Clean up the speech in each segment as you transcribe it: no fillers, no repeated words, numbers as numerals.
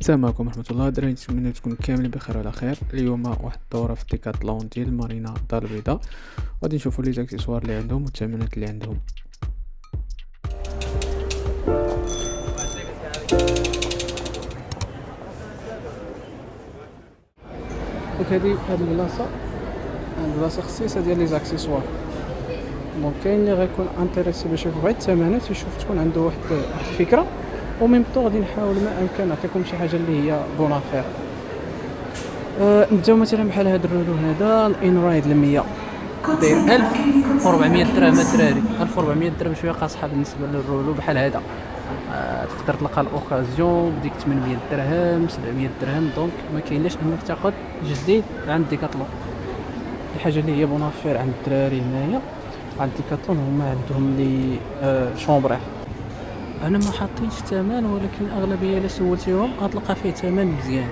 السلام عليكم ورحمة الله دراري، نتمنى تكونوا كاملين بخير وعلى خير. اليوم واحد الدورة في ديكاتلون ديال مارينا الدار البيضاء، غادي نشوفوا لي زاكسيسوار اللي عندهم والثمنات اللي عندهم. دونك هاد البلاصة خصيصة ديال لي زاكسيسوار. دونك كاين اللي غيكون انتريسي باش يشوف غير الثمنات، يشوف تكون عنده واحد الفكرة، وميم طو غادي نحاول ما امكن نعطيكم شي حاجة اللي هي بون افير. نبداو مثلا بحال هاد الرولو هذا الانرايد 100 داير 1400 درهم الدراري. 1400 درهم شويه قاصحه بالنسبه للرولو بحال هذا. تقدر تلقى الاوكازيون بديك 800 درهم 700 درهم. دونك ما كاينلاش انك تاخذ جديد عند ديكاتلون. الحاجه اللي هي بونافير عند الدراري هنايا عند ديكاتلون هما عندهم لي شومبرير. انا ما حاطينش ثمن، ولكن الاغلبيه الا سولتيهم غتلقى فيه ثمن مزيان.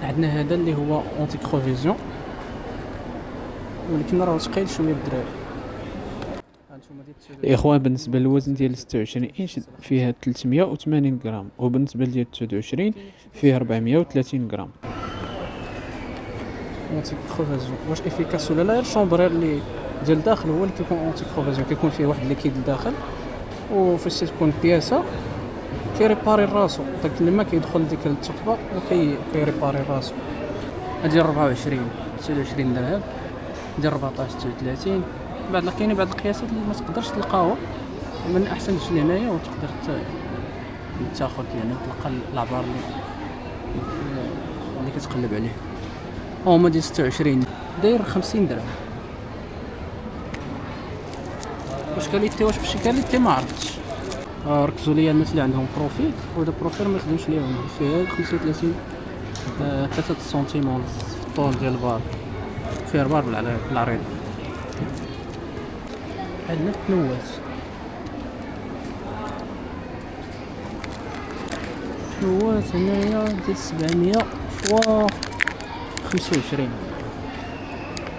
عندنا هذا اللي هو اونتي كروفيزيون، ولكن راه ثقيل شويه الدراري. الاخوان بالنسبه للوزن ديال 26 انش فيها 380 غرام، وبالنسبه ديال 29 فيها 430 غرام. اونتي كروفيزيون واش افيكاس ولا لا؟ الشومبرير اللي ديال الداخل هو اللي كيكون اونتي كروفيزيون، كيكون فيه واحد الليكيد لداخل، وفاش تكون بياسه كيريباري راسو. داك الماء كيدخل ديك الثقبه وكيريباري راسو. هادي 24 29 درهم، ديال 14 39. كاينين بعض القياسات اللي ما تقدرش تلقاهم، من الاحسن تجي هنايا وتقدر تاخذ، يعني تلقى العبار اللي كتقلب عليه. هما ديال 26 داير 50 درهم. واش كاليتي واش ماشي كاليتي ما عرفتش. ركزوا ليا الناس اللي عندهم بروفيل، وهذا بروفيل ما تدوش ليهم فيه 35 3 سنتيم ونص في الطول ديال البار، فيه البار بالعريض. عندنا تنوات هنايا ديال 700 فوا 25.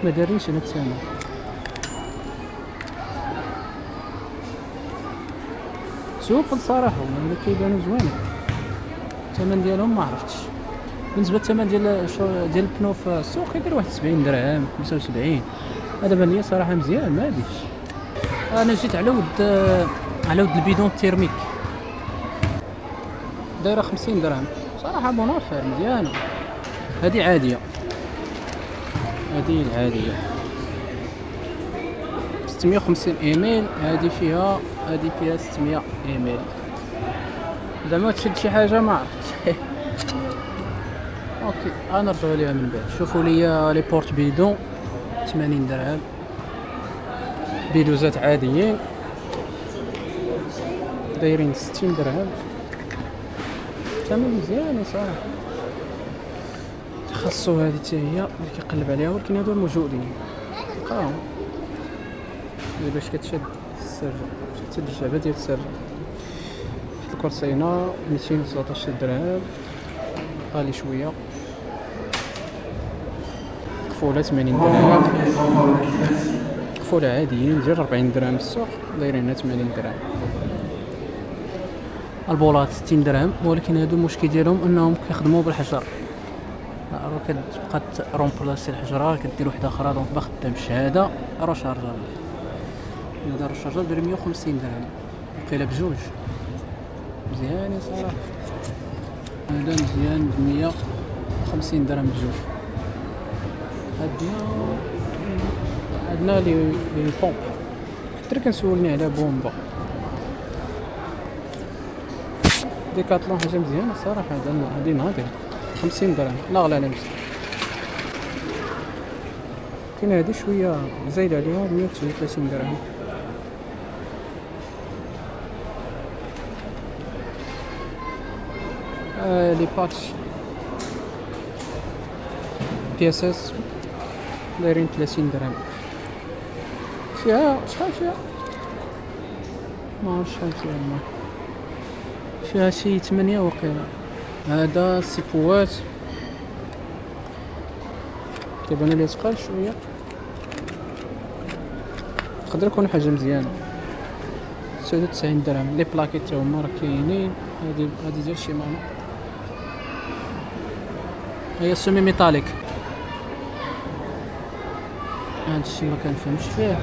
ما دارينش هاد الثمن. سوق الصراحه هما كيبانو زوينين. الثمن ديالهم ما عرفتش. بالنسبه للثمن ديال البنو في السوق كيدير واحد 70 درهم 75. هذا بان لي صراحه مزيان ما غاديش. انا جيت على ود البيدون التيرميك دايره 50 درهم صراحه بونافير مزيانه. هذه عاديه، هذه العاديه 650 ايميل. هذه فيها 600 ايميل. زعما تشد شي حاجه ما عرفت. اوكي انا نرجعوا ليها من بعد. شوفوا لي لي بورت بيدون 80 درهم. بيدوزات عاديين دايرين 60 درهم. ثمن مزيان صراحه. خاصو هذه حتى هي اللي كيقلب عليها، ولكن هادو موجودين تلقاهم. باش كتشد السرجه، باش تشد الجعبه ديال السرجه. واحد الكرسينه 219 درهم غالي شويه. كفوله 80 درهم. كفوله عاديين ديال 40 درهم السوق دايرين 80 درهم. البولات 60 درهم، ولكن هادو المشكل ديالهم انهم كيخدموا بالحجر. كتبقى رومبلاسي الحجره كدير وحده اخرى، دونك ما خدامش. هذا راه شارجر، هذا راه شارجر داير 150 درهم وقيله بجوج. مزيان صراحه. هذا مزيان ب 150 درهم بجوج. عندنا لي بومب، حتى كنسولني على بومبا ديكاتلون حاجه مزيانه صراحه. هذه ناضيه 50 درهم لا غلا لا. كاين هذه شويه زايد عليها 139 درهم. لي باتش بياساس دايرين 30 درهم. فيها شحال فيها ما عرفتش شحال فيها شي 8 وقيله. هذا سيبوات كيبان لي ثقال شويه، تقدر يكون حاجه مزيانه. 99 درهم. لي بلاكيت تا هما راه كاينين. هادي ديال شيمانو هي السومي ميتاليك. هذا الشيء ما كنفهمش فيه.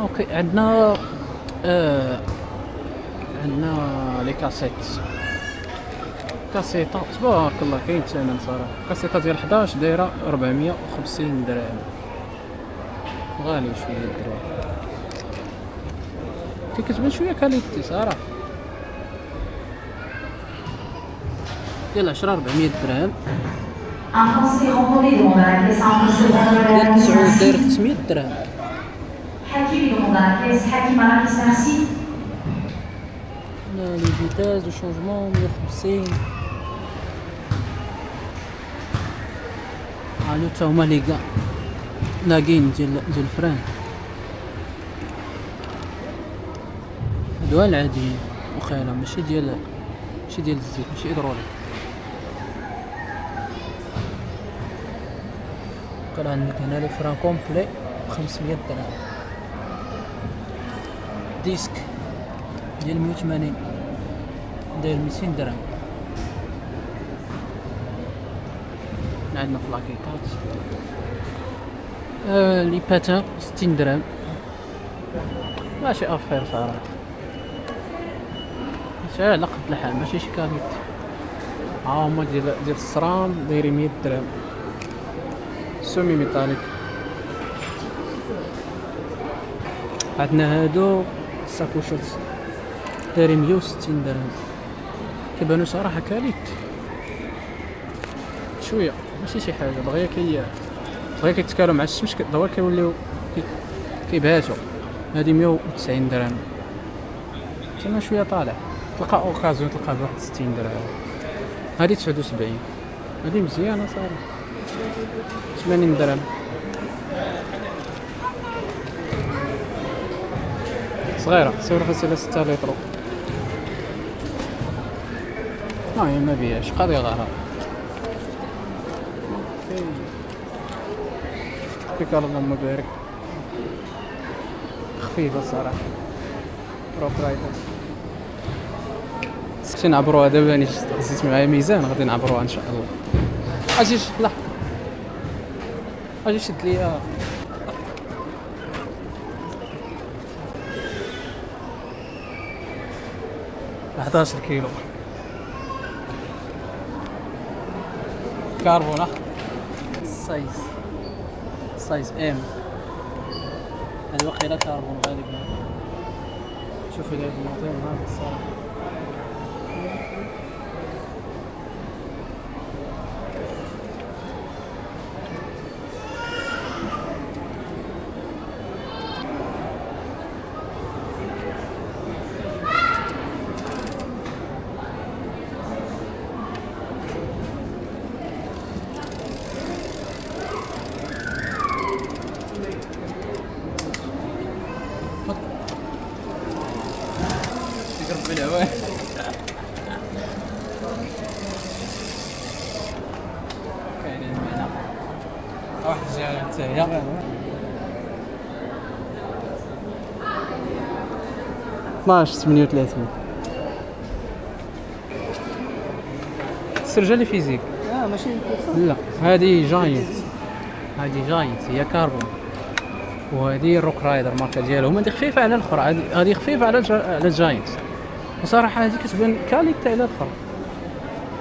اوكي عندنا عندنا لي كاسيطه تبارك الله كاين الثمن صراحه. كاسيطه ديال 11 دايره 450 درهم، غالي شويه الدرهم. كتبان شويه كاليتي صراحه. ديال 10 400 درهم. ديال 9 دايره 300 درهم. لي فيتاز دو شونجمون 150. هادو تا هما لي كاع لاقين ديال الفران. هادو العاديين وخيلا ماشي ديال الزيت، ماشي هيدروليك. كان عندك هنا لي فران كومبلي 500 درهم. ديسك ديال 180 داير 200 درهم. عندنا فلاكيطات. لي باتان 60 درهم. ماشي افير صراحه، ماشي على قد الحال، ماشي شي كاليت. هما ديال الصرام دايرين 100 درهم. سومي ميتاليك. عندنا هادو الساكوشوت دايرين 160 درهم. كيبانو صراحه كاليت شويه، ماشي شي حاجه دغيا كيتكالو مع الشمس دغيا كيوليو كيبهاتو. هادي 190 درهم، تما شويه طالع. تلقى اوكازيون تلقى بواحد 60 درهم. هادي 79، هادي مزيانه صراحه. 80 درهم. صغيره سير غسيله 6 لتر. هي ما بيهاش قاضي غارة. بك اللهم بارك. خفيفه الصراحه. روك رايدر. خصني نعبروها دابا. انا هزيت معايا ميزان غادي نعبروها ان شاء الله. اجي لحظه، اجي شد ليا 11 كيلو كربون. سايز ام. هذا واقيلا كربون غالبا. شوفوا هذا الموطين هذا الصراحه. بالهواء. كاينين معنا واحد الجهه حتى هي 12.38. السرجه لي فيزيك. ماشي لا، هذه جاينت. هي كاربون. وهذه روك رايدر ماركه ديالهم. هذه خفيفه على الاخرى، هذه خفيفه على الجاينت. وصراحه هذه كتبان كاليتي على الاخرى،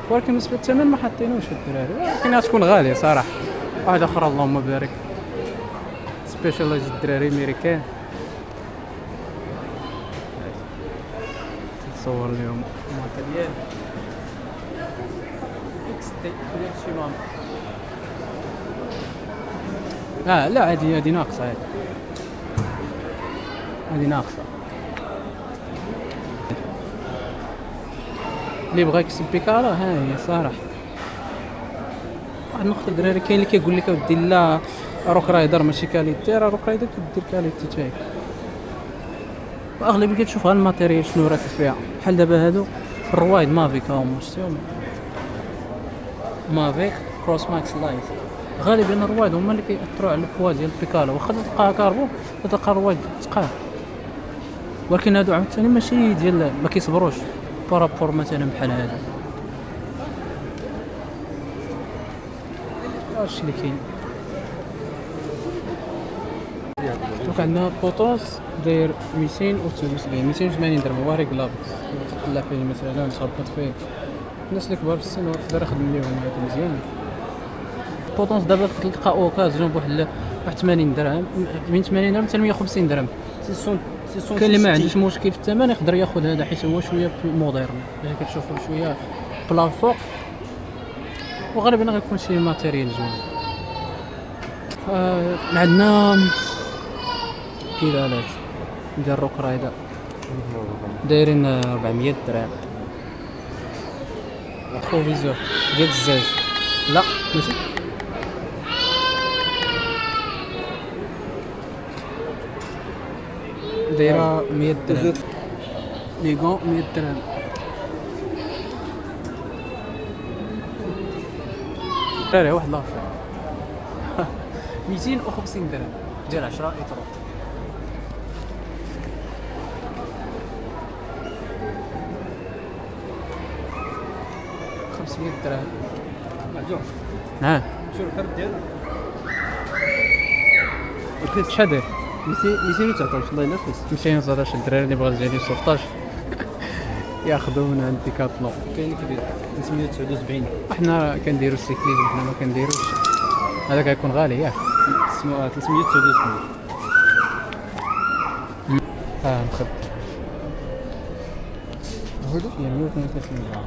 ولكن بالنسبه للثمن ما حاطينوش الدراري، ولكن غتكون غاليه صراحه. واحده اخرى اللهم بارك سبيشالايز الدراري امريكان. تصور لهم الماركه ديال اكس تي ديال شيمانو. لا هذه ناقصه. هذه ناقصه. اللي بغى يكسب بيكالا ها هي صراحه. واحد النقطه الدراري، كاين اللي كيقول لك اودي لا روك رايدر ماشي كاليتي، راه روك رايدر كدير كاليتي حتى هي. واغلبيه كتشوف غير الماتيريال شنو راكب فيها. بحال دابا هادو الروايد مافيك هما شتيهم، مافيك كروس ماكس لايت. غالبا الروايد هما اللي كيأثروا على البوا ديال البيكالا. واخا تلقاها كاربون تلقى الروايد ثقال، ولكن هادو عاوتاني ماشي ديال ما كيصبروش بارابور مثلا بحال هذا. هادشي اللي كاين. دونك عندنا بوطونس داير 279 280 درهم، هو ريغلابل تقلع فيه مثلا تهبط فيه. الناس اللي كبار في السن تقدر يخدم ليهم هذا مزيان. بوطونس دابا تلقى اوكازيون بواحد 80 درهم، من 80 درهم حتى 150 درهم. كاين اللي ما عندوش مشكل في الثمن يقدر ياخذ هذا حيت هو شويه مودرن، يعني كتشوفوا شويه بلا فوق وغالبا غيكون شي ماتيريال زوين. عندنا كيلالات ديال روك رايدر دايرين 400 درهم. بروفيزور ديال الزاج، لا ماشي دايره 100 درهم. ليغون 100 درهم. راه واحد لاخر 250 درهم ديال 10 اطرو. درهم معجون. شنو الكرت ديالو؟ شحال داير؟ 219 الله ينفس. 219 الدراري اللي بغا ديالي 16 ياخذوا من عند ديكاتلون. كاين كبير 379. حنا كنديروا السيكليزم، حنا ما كنديروش هذاك غيكون غالي ياك. 379 مخد هادو 132 درهم.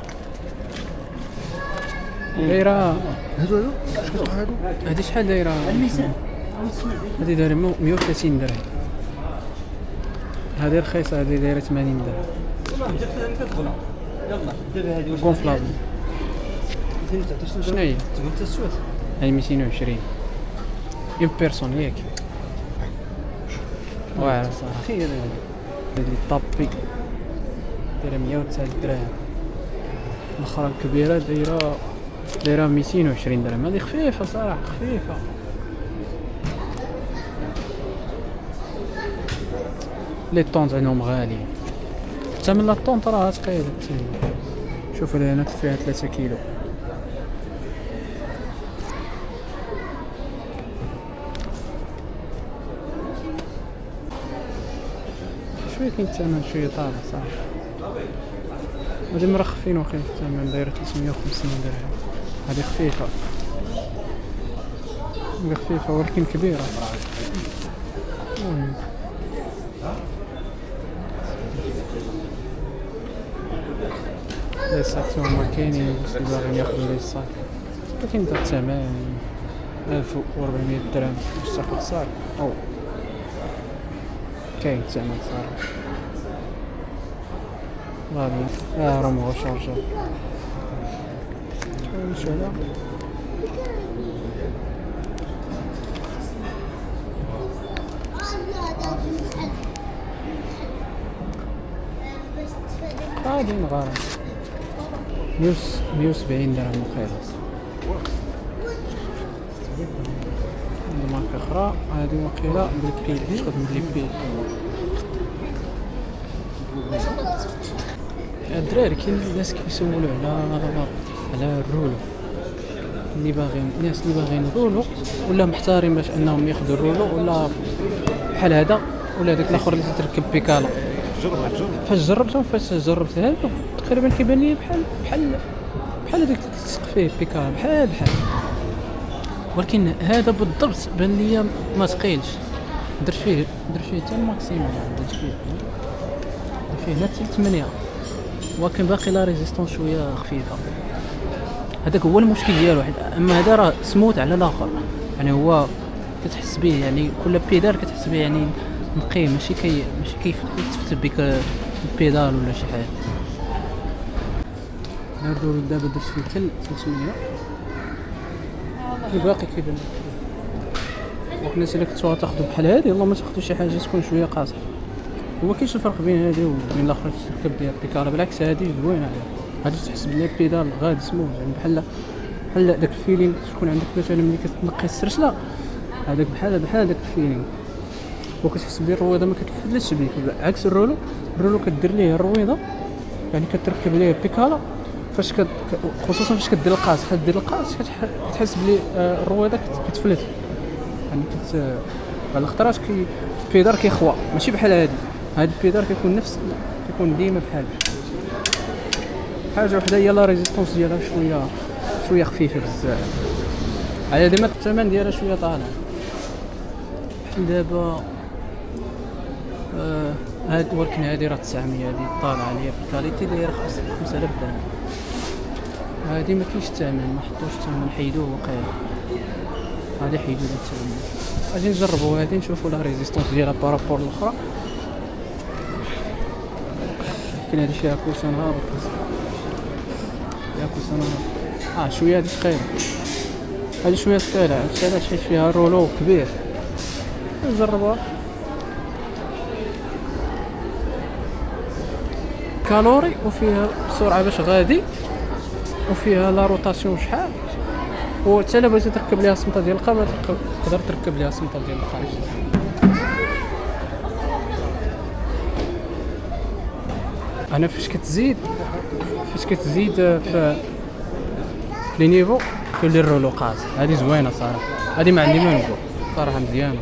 دايره هادو هادي شحال دايره؟ هادي دايره 130 درهم. هادي رخيصه، هادي دايره 80 درهم. يلا كونفلابل. شنو هي؟ تقول حتى السوات هاي 220 اون بيرسون ياك. واعره صراحه. خير هادي طابي دايره 109 درهم. الاخرى الكبيره دايره 220 درهم. هذه خفيفه صراحه، خفيفه. لي طونط عندهم غاليين، حتى من لا طونط راه ثقيله. شوف هنا فيها 3 كيلو. شويه كاين الثمن شويه طالع صراحه. هادي مرخفين واخا الثمن دايره 350 درهم. هذه خفيفه، هذه خفيفه ولكن كبيره. لي ساك ما كاينين باش باغيين ياخذوا لي ساك، ولكن دا الثمن 1400 درهم باش تاخذ ساك. او كاين الثمن صراحه غالي. راه مو شارجر شو هذا؟ غادي نغار 170 درهم وخيلاص. عندي ماركة أخرى هادي وقيلة بالبيل. واش خدم بالبيل؟ الدراري كاين ناس كيسولوا على الرولو، اللي باغيين الناس اللي باغيين الرولو ولا محتارين باش انهم ياخذوا الرولو ولا بحال هذا ولا داك الاخر اللي تركب بيكالا. فاش جربت هذا تقريبا كيبان لي بحال هذاك تلصق فيه بيكالا بحال ولكن هذا بالضبط بان لي ما ثقيلش. درت فيه حتى الماكسيموم، درت فيه حتى 8 ولكن باقي لا ريزيستونس شويه خفيفه. هذاك هو المشكل ديالو. اما هذا راه سموت على الاخر، يعني هو كتحس به، يعني كل بيدال كتحس به يعني نقي، ماشي كيف تفتت بك البيدال ولا شي حاجه. هادو دابا درت فيه حتى 300 الباقي كيبان. والناس اللي كنتو غتاخدو بحال هادي يلاه ما تاخدو شي حاجه تكون شويه قاصحه. هو كاينش الفرق بين هادي وبين الاخرى تركب ديال البيكالا، بالعكس هادي زوينه هادي تحس بلي البيدال غادي سموت، يعني بحال داك الفيلين تكون عندك مثلا ملي كتنقي السرسله، هذاك بحال داك الفيلين، وكتحس بلي الرويضه ما كتفدلش بيك. عكس الرولو كدير ليه الرويضه، يعني كتركب ليه البيكالا خصوصا فاش كدير القاس، كدير القاس كتحس بلي الرويضه كتفلت، يعني بعض الخطرات البيدار كيخوى ماشي بحال هاد البيدار كيكون ديما بحال حاجه وحده هي لا ريزيستونس ديالها شويه خفيفه بزاف، على ديما الثمن ديالها شويه طالع. بحال دابا هاد ولكن هادي راه 900 هادي طالعه عليا في الكاليتي دايره 5000 درهم. هادي ما كاينش الثمن، ما حطوش الثمن، حيدوه وقيلا، هادي حيدوا الثمن. غادي نجربوا هادي نشوفوا لا ريزيستونس ديالها بارابور الاخرى. كاين هادي فيها كوسان هابط، فيها كوسان هابط شويه هادي ثقيله، هادي شويه ثقيله، هادشي علاش حيت فيها رولو كبير. نجربوها. كالوري وفيها السرعه باش غادي، وفيها لا روتاسيون شحال، وحتى الا بغيتي تركب ليها السمطه ديال القبه تقدر تركب ليها السمطه ديال الخارج. انا فاش كتزيد في لي نيفو كندير رولوقات. هذه زوينه صراحه، هذه ما عندي ما نقول صراحه، مزيانه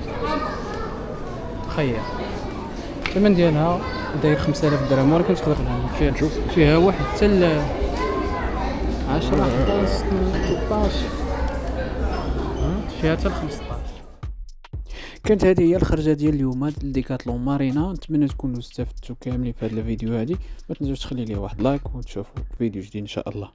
خير. الثمن ديالها داير 5000 درهم، ولكن تقدر فيها واحد حتى 10 11 13 فيها حتى 15. كانت هذه هي الخرجه ديال اليوم لديكاتلون مارينا. نتمنى تكونوا استفدتوا كاملين في هذا الفيديو. هذه ما تنساوش تخلي لي واحد لايك، ونشوفوا فيديو جديد ان شاء الله.